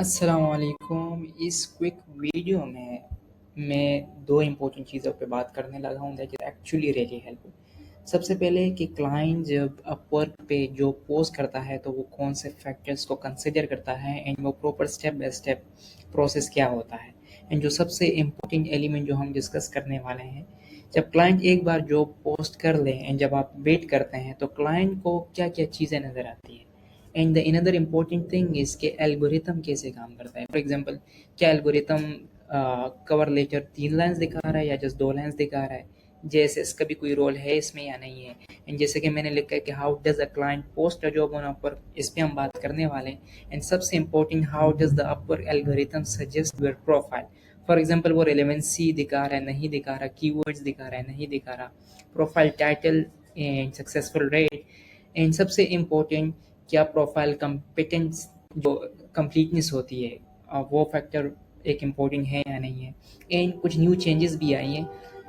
अस्सलाम वालेकुम। इस क्विक वीडियो में मैं दो इम्पोर्टेंट चीज़ों पे बात करने लगा हूँ that is actually really helpful. सबसे पहले कि क्लाइंट जब अपवर्क पे जो पोस्ट करता है तो वो कौन से फैक्टर्स को कंसिडर करता है एंड वो proper step by step process क्या होता है। एंड जो सबसे इम्पोर्टेंट एलिमेंट जो हम डिस्कस करने वाले हैं, जब क्लाइंट एक बार जॉब पोस्ट कर ले एंड जब आप वेट करते हैं तो क्लाइंट को क्या क्या चीज़ें नज़र आती हैं। And the another important thing is कि एल्गोरिथम कैसे काम करता है। फॉर एग्जांपल, क्या एल्गोरिथम कवर लेटर 3 लाइन्स दिखा रहा है या जस्ट 2 लाइन्स दिखा रहा है? जेएसएस का भी कोई रोल है इसमें या नहीं है? एंड जैसे कि मैंने लिखा है कि how does a client post a job on Upwork, इस पे हम बात करने वाले हैं। एंड सबसे important, how does the Upwork algorithm suggest your profile. For example, वो रिलेवेंसी दिखा रहा है, नहीं दिखा रहा, कीवर्ड्स दिखा रहा है, नहीं दिखा रहा, profile title and successful rate. And सबसे इम्पोर्टेंट, क्या प्रोफाइल कम्पिटेंस जो कंप्लीटनेस होती है, वो फैक्टर एक इम्पोर्टेंट है या नहीं है। एंड कुछ न्यू चेंजेस भी आई हैं।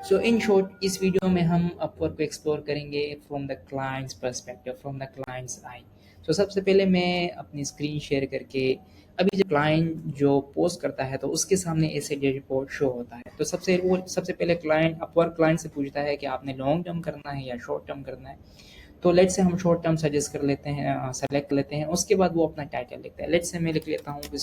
सो इन शॉर्ट, इस वीडियो में हम अपवर्क को एक्सप्लोर करेंगे from the clients perspective, from the clients I. तो सबसे पहले मैं अपनी स्क्रीन शेयर करके, अभी जब क्लाइंट जो पोस्ट करता है तो उसके सामने ऐसे डैशबोर्ड शो होता है। तो सबसे पहले क्लाइंट अपवर्क क्लाइंट से पूछता है कि आपने लॉन्ग टर्म करना है या शॉर्ट टर्म करना है। तो लेट्स से हम शॉर्ट टर्म सजेस्ट कर लेते हैं, सेलेक्ट कर लेते हैं। उसके बाद वो अपना टाइटल लिखता है। लेट्स से मैं लिख लेता हूँ कि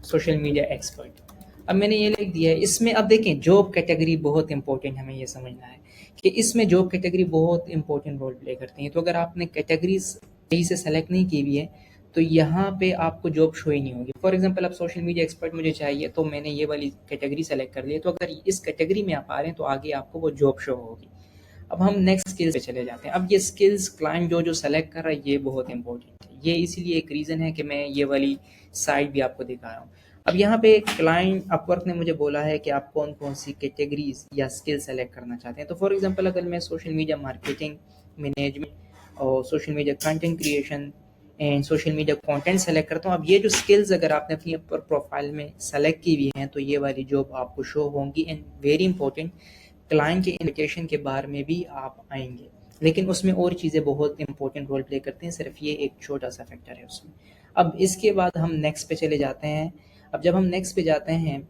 सोशल मीडिया एक्सपर्ट। अब मैंने ये लिख दिया है। इसमें अब देखें, जॉब कैटेगरी बहुत इंपॉर्टेंट हमें ये समझना है कि इसमें जॉब कैटेगरी बहुत इंपॉर्टेंट रोल प्ले करती है। तो अगर आपने कैटेगरीज सही से सेलेक्ट नहीं की हुई है तो यहाँ पे आपको जॉब शो ही नहीं होगी। फॉर एग्जांपल, अब सोशल मीडिया एक्सपर्ट मुझे चाहिए तो मैंने ये वाली कैटेगरी सेलेक्ट कर ली है। तो अगर इस कैटेगरी में आप आ रहे हैं तो आगे आपको वो जॉब शो होगी। अब हम नेक्स्ट स्किल्स पे चले जाते हैं। अब ये स्किल्स क्लाइंट जो जो सेलेक्ट कर रहा है ये बहुत इंपॉर्टेंट है। ये इसीलिए एक रीज़न है कि मैं ये वाली साइड भी आपको दिखा रहा हूँ। अब यहाँ पे क्लाइंट अपवर्क ने मुझे बोला है कि आप कौन कौन सी कैटेगरीज या स्किल सेलेक्ट करना चाहते हैं। तो फॉर एग्जांपल, अगर मैं सोशल मीडिया मार्केटिंग, मैनेजमेंट और social media content creation and social media content select करता हूँ, अब ये जो स्किल्स अगर आपने अपनी प्रोफाइल में सेलेक्ट की हुई हैं तो ये वाली जॉब आपको शो होंगी। एंड वेरी इंपॉर्टेंट, क्लाइंट के इन्विटेशन के बार में भी आप आएंगे, लेकिन उसमें और चीज़ें बहुत इंपॉर्टेंट रोल प्ले करती हैं, सिर्फ ये एक छोटा सा फैक्टर है उसमें। अब इसके बाद हम नेक्स्ट पे चले जाते हैं। अब जब हम नेक्स्ट पे जाते हैं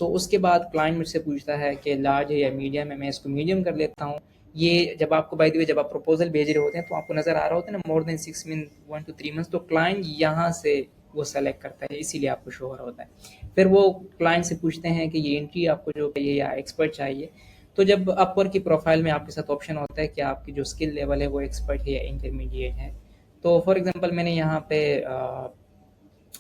उसके बाद क्लाइंट मुझसे पूछता है कि लार्ज है या मीडियम है। मैं इसको मीडियम कर लेता हूँ। ये जब आपको बाय द वे जब आप प्रपोजल भेज रहे होते हैं तो आपको नज़र आ रहा होता है ना, more than 6 month 1 to 3 months, तो क्लाइंट यहाँ से वो सेलेक्ट करता है, इसीलिए आपको शो हो रहा होता है। फिर वो क्लाइंट से पूछते हैं कि ये एंट्री आपको जो चाहिए या एक्सपर्ट चाहिए। तो जब अपवर्क की प्रोफाइल में आपके साथ ऑप्शन होता है कि आपकी जो स्किल लेवल है वो एक्सपर्ट है या इंटरमीडिएट है। तो फॉर एग्जांपल, मैंने यहाँ पे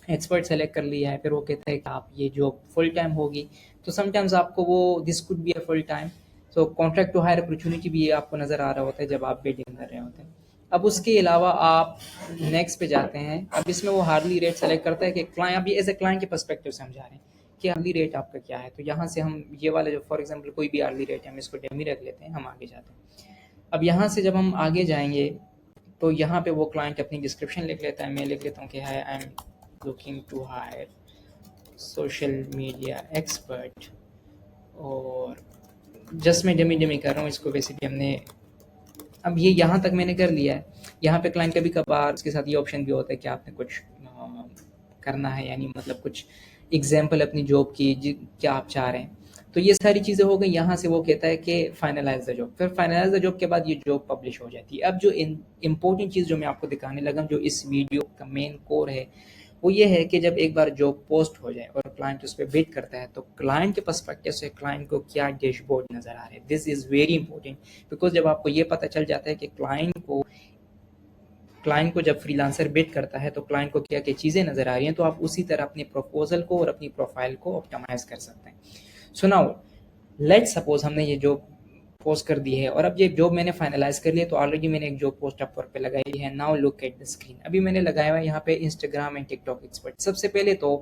एक्सपर्ट सेलेक्ट कर लिया है। फिर वो कहता है कि आप ये जॉब फुल टाइम होगी। तो समटाइम्स आपको वो this could be a full time, so contract to hire opportunity भी आपको नज़र आ रहा होता है जब आप बिडिंग कर रहे होते हैं। अब उसके अलावा आप नेक्स्ट पे जाते हैं। अब इसमें वो हार्डली रेट सेलेक्ट करता है कि क्लाइंट, अभी एज ए क्लाइंट के पर्सपेक्टिव से हम जा रहे हैं कि हार्डली रेट आपका क्या है। तो यहाँ से हम ये वाला जो फॉर एग्जाम्पल कोई भी हार्डली रेट है, हम इसको डेमी रख लेते हैं, हम आगे जाते हैं। अब यहाँ से जब हम आगे जाएंगे तो यहाँ पे वो क्लाइंट अपनी डिस्क्रिप्शन लिख लेता है। मैं लिख लेता हूँ कि hi, I am looking to hire social media expert. और जस्ट मैं डमी डमी कर रहा हूँ इसको, बेसिकली हमने अब ये यहाँ तक मैंने कर लिया है। यहाँ पे क्लाइंट कभी कभार उसके साथ ये ऑप्शन भी होता है कि आपने कुछ करना है, यानी मतलब कुछ एग्जाम्पल अपनी जॉब की क्या आप चाह रहे हैं। तो ये सारी चीज़ें हो गई। यहाँ से वो कहता है कि फाइनलाइज द जॉब। फिर फाइनलाइज द जॉब के बाद ये जॉब पब्लिश हो जाती है। अब जो इम्पोर्टेंट चीज़ जो मैं आपको दिखाने लगा, जो इस वीडियो का मेन कोर है, वो ये है कि जब एक बार जॉब पोस्ट हो जाए और क्लाइंट उस पर बिड करता है तो क्लाइंट के पर्सपेक्टिव से क्लाइंट को क्या डैशबोर्ड नज़र आ रहे हैं। This is very important, because जब आपको ये पता चल जाता है कि क्लाइंट को जब फ्रीलांसर बिड करता है तो क्लाइंट को क्या क्या चीज़ें नज़र आ रही हैं, तो आप उसी तरह अपनी प्रपोजल को और अपनी प्रोफाइल को ऑप्टिमाइज कर सकते हैं। सो नाउ लेट्स सपोज हमने ये जॉब पोस्ट कर दी है और अब ये जॉब मैंने फाइनलाइज कर लिया। तो ऑलरेडी मैंने एक जॉब पोस्ट अपवर्क पे लगाई है। Now look at the screen. अभी मैंने लगाया हुआ है यहाँ पे इंस्टाग्राम एंड टिकटॉक एक्सपर्ट। सबसे पहले तो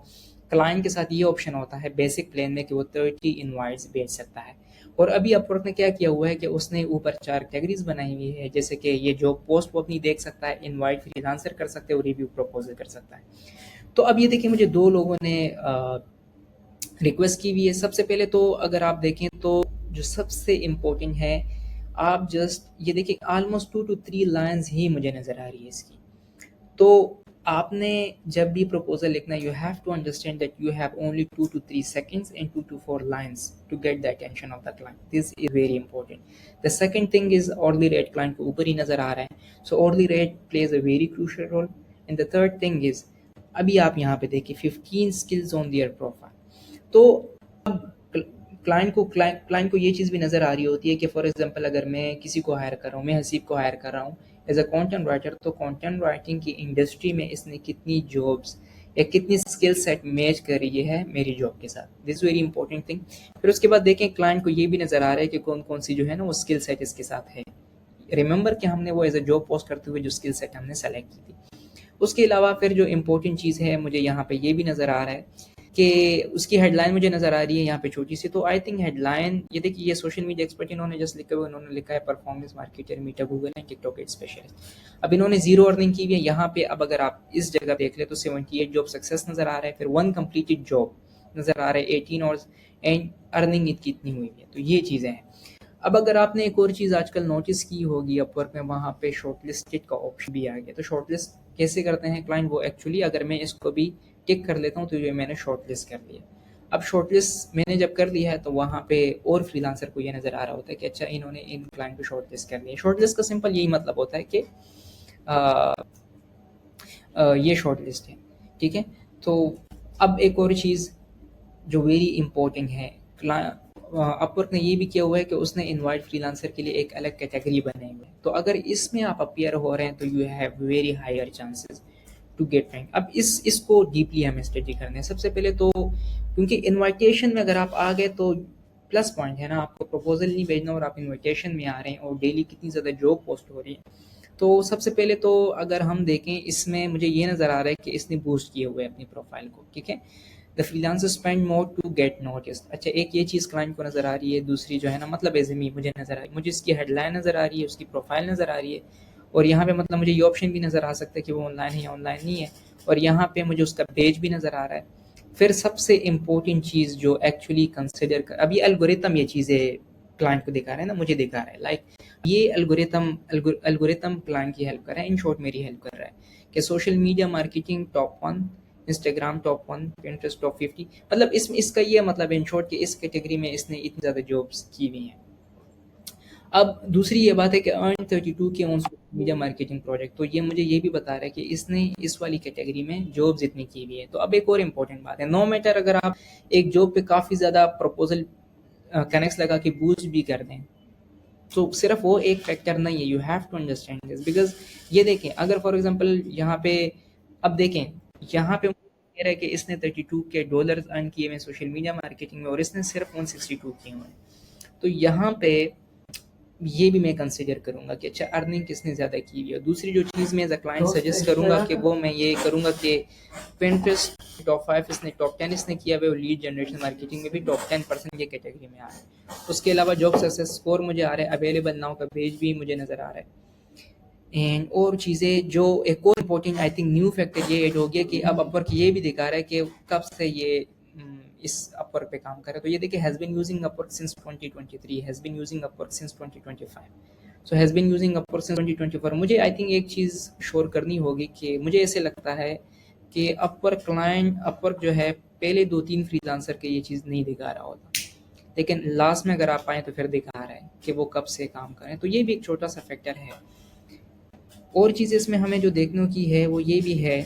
क्लाइंट के साथ ये ऑप्शन होता है बेसिक प्लान में कि वो 30 इनवाइट्स भेज सकता है। और अभी अपवर्क ने क्या किया हुआ है कि उसने ऊपर 4 कैटेगरीज बनाई हुई है, जैसे कि ये जॉब पोस्ट वो अपनी देख सकता है, इनवाइट फ्रीलांसर कर सकते हैं और रिव्यू प्रपोजल कर सकता है। तो अब ये देखिए, मुझे 2 लोगों ने रिक्वेस्ट की हुई है। सबसे पहले तो अगर आप देखें तो जो सबसे इम्पोर्टेंट है, आप जस्ट ये देखिए ऑलमोस्ट 2 to 3 लाइन्स ही मुझे नज़र आ रही है इसकी। तो آپ نے جب بھی proposal لکھنا you have to understand that you have only 2 to 3 seconds and 2 to 4 lines to get the attention of the client. This is very important. The second thing is hourly rate. client کو اوپر ہی نظر آ رہا ہے, so hourly rate plays a very crucial role. And the third thing is ابھی آپ یہاں پہ دیکھیں 15 skills on their profile. تو اب کلائنٹ کو یہ چیز بھی نظر آ رہی ہوتی ہے کہ فار ایگزامپل اگر میں کسی کو ہائر کر رہا ہوں, میں حسیب کو ہائر کر رہا ہوں ایز اے کانٹینٹ رائٹر, تو کانٹینٹ رائٹنگ کی انڈسٹری میں اس نے کتنی جابس یا کتنی اسکل سیٹ میچ کر رہی ہے میری جاب کے ساتھ. This very important thing. پھر اس کے بعد دیکھیں کلائنٹ کو یہ بھی نظر آ رہا ہے کہ کون کون سی جو ہے نا وہ اسکل سیٹ اس کے ساتھ ہے. ریممبر کہ ہم نے وہ ایز اے جاب پوسٹ کرتے ہوئے جو اسکل سیٹ ہم نے سلیکٹ کی تھی. اس کے علاوہ پھر جو امپورٹنٹ چیز ہے مجھے یہاں پہ یہ بھی نظر آ رہا ہے کہ اس کی ہیڈ لائن مجھے نظر آ رہی ہے یہاں پہ چھوٹی سی. تو آئی تھنک ہیڈ لائن یہ دیکھیے, یہ سوشل میڈیا ایکسپرٹ انہوں نے جسٹ لکھا ہوا, انہوں نے لکھا ہے performance marketer meta Google and took talk specialist. اب انہوں نے 0 ارننگ کی ہوئی ہے یہاں پہ. اب اگر آپ اس جگہ دیکھ لیں تو 78 جاب سکسیس نظر آ رہا ہے, پھر 1 کمپلیٹڈ جاب نظر آ رہا ہے 18 آورس اینڈ ارننگ کی اتنی ہوئی ہے. تو یہ چیزیں ہیں. اب اگر آپ نے ایک اور چیز آج کل نوٹس کی ہوگی اپ ورک میں, وہاں پہ شارٹ لسٹڈ کا آپشن بھی آ گیا. تو شارٹ لسٹ کیسے کرتے ہیں کلائنٹ, وہ ایکچولی اگر میں اس کو بھی ٹک کر لیتا ہوں تو یہ میں نے شارٹ لسٹ کر لیا. اب شارٹ لسٹ میں نے جب کر لیا ہے تو وہاں پہ اور فری لانسر کو یہ نظر آ رہا ہوتا ہے کہ اچھا انہوں نے ان کلائنٹ کو شارٹ لسٹ کر لیا. شارٹ لسٹ کا سمپل یہی مطلب ہوتا ہے کہ یہ شارٹ لسٹ ہے, ٹھیک ہے. تو اب ایک اور چیز جو ویری امپورٹنٹ ہے, اپ ورک نے یہ بھی کیا ہوا ہے کہ اس نے انوائٹ فری لانسر کے لیے ایک الگ کیٹیگری بنائی ہوئی ہے. تو اگر اس میں آپ اپیئر ہو رہے ہیں تو you have very higher chances to get rank. اب اس کو ڈیپلی ہمیں اسٹڈی کرنا ہے. سب سے پہلے تو کیونکہ انویٹیشن میں اگر آپ آ گئے تو پلس پوائنٹ ہے نا, آپ کو پروپوزل نہیں بھیجنا اور آپ انویٹیشن میں آ رہے ہیں اور ڈیلی کتنی زیادہ جاب پوسٹ ہو رہی ہے. تو سب سے پہلے تو اگر ہم دیکھیں اس میں مجھے یہ نظر آ رہا ہے کہ اس نے بوسٹ کیے ہوئے اپنی پروفائل کو, ٹھیک ہے. The freelancer spend more to get noticed. اچھا ایک یہ چیز کلائنٹ کو نظر آ رہی ہے. دوسری جو ہے نا مطلب ایزمی مجھے نظر آ رہی ہے, مجھے اس کی ہیڈ لائن نظر آ رہی ہے, اس کی پروفائل نظر آ رہی ہے, اور یہاں پہ مطلب مجھے یہ آپشن بھی نظر آ سکتا ہے کہ وہ آن لائن ہے یا آن لائن نہیں ہے, اور یہاں پہ مجھے اس کا پیج بھی نظر آ رہا ہے. پھر سب سے امپورٹنٹ چیز جو ایکچولی کنسیڈر کر, ابھی الگوریتم یہ چیزیں کلائنٹ کو دکھا رہا ہے نا, مجھے دکھا رہا ہے لائک یہ الگوریتم کلائنٹ کی ہیلپ کر رہا ہے, ان شارٹ میری ہیلپ کر رہا ہے کہ social media marketing top 1, Instagram top 1, Pinterest top 50. مطلب اس کا یہ مطلب ان شارٹ کہ اس کیٹیگری میں اس نے اتنی زیادہ جابس کی ہوئی ہیں. اب دوسری یہ بات ہے کہ ارن 32 کے on social media marketing project, تو یہ مجھے یہ بھی بتا رہا ہے کہ اس نے اس والی کیٹیگری میں جابس اتنی کی ہوئی ہے. تو اب ایک اور امپورٹنٹ بات ہے, نو میٹر اگر آپ ایک جاب پہ کافی زیادہ پروپوزل کنیکٹس لگا کے بوسٹ بھی کر دیں تو صرف وہ ایک فیکٹر نہیں ہے. You have to understand this, because یہ دیکھیں اگر فار ایگزامپل یہاں پہ اب دیکھیں یہاں پہ کہہ رہا ہے کہ اس نے 32 کے ڈالرز ارن کیے ہوئے سوشل میڈیا مارکیٹنگ میں, اور اس نے صرف 162 کیے ہوئے ہیں. تو یہاں پہ یہ بھی میں کنسیڈر کروں گا کہ اچھا ارننگ کس نے زیادہ کی ہوئی ہے. دوسری جو چیز میں ایز اے کلائنٹ سجیسٹ کروں گا کہ وہ میں یہ کروں گا کہ پنٹرسٹ ٹاپ 5 اس نے, ٹاپ 10 اس نے کیا ہوا ہے, اور لیڈ جنریشن مارکیٹنگ میں بھی ٹاپ 10% یہ کیٹیگری میں آ رہا ہے. اس کے علاوہ جاب سکسیس اسکور مجھے آ رہا ہے, اویلیبل ناؤ کا پیج بھی مجھے نظر آ رہا ہے. اینڈ اور چیزیں جو ایک اور important I think new factor یہ ایڈ ہو گیا کہ اب اپ ورک یہ بھی دکھا رہا ہے کہ کب سے یہ اس اپ ورک پہ کام کر رہا ہے. تو یہ دیکھیں has been using up work since 2023, has been using up work since 2025, so has been using up work since 2024. مجھے آئی تھنک ایک چیز شور کرنی ہوگی کہ مجھے ایسے لگتا ہے کہ اپ ورک کلائنٹ اپ ورک جو ہے پہلے 2-3 فری لانسر کے یہ چیز نہیں دکھا رہا ہوتا, لیکن لاسٹ میں اگر آپ آئیں تو پھر دکھا رہا ہے کہ وہ کب سے کام کریں. تو یہ بھی ایک چھوٹا سا فیکٹر ہے. اور چیزیں اس میں ہمیں جو دیکھنے کی ہے وہ یہ بھی ہے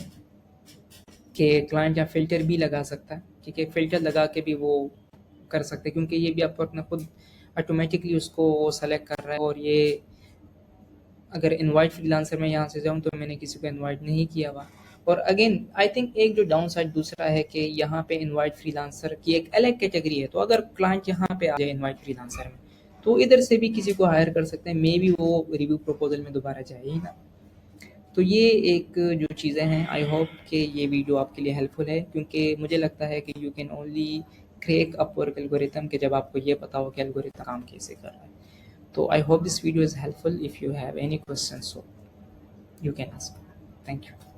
کہ کلائنٹ یا فلٹر بھی لگا سکتا ہے, ٹھیک ہے, فلٹر لگا کے بھی وہ کر سکتے ہیں, کیونکہ یہ بھی آپ ورک نے خود آٹومیٹکلی اس کو سلیکٹ کر رہا ہے. اور یہ اگر انوائٹ فری لانسر میں یہاں سے جاؤں تو میں نے کسی کو انوائٹ نہیں کیا ہوا. اور اگین آئی تھنک ایک جو ڈاؤن سائڈ دوسرا ہے کہ یہاں پہ انوائٹ فری لانسر کی ایک الگ کیٹیگری ہے. تو اگر کلائنٹ یہاں پہ آ جائے انوائٹ فری لانسر میں تو ادھر سے بھی کسی کو ہائر کر سکتے ہیں, مے بی وہ ریویو پروپوزل میں دوبارہ جائے ہی نا. تو یہ ایک جو چیزیں ہیں, آئی ہوپ کہ یہ ویڈیو آپ کے لیے ہیلپ فل ہے, کیونکہ مجھے لگتا ہے کہ you can only crack up work algorithm کہ جب آپ کو یہ پتا ہو کہ الگوریتم کام کیسے کر رہا ہے. تو I hope this video is helpful. If you have any question so you can ask. Thank you.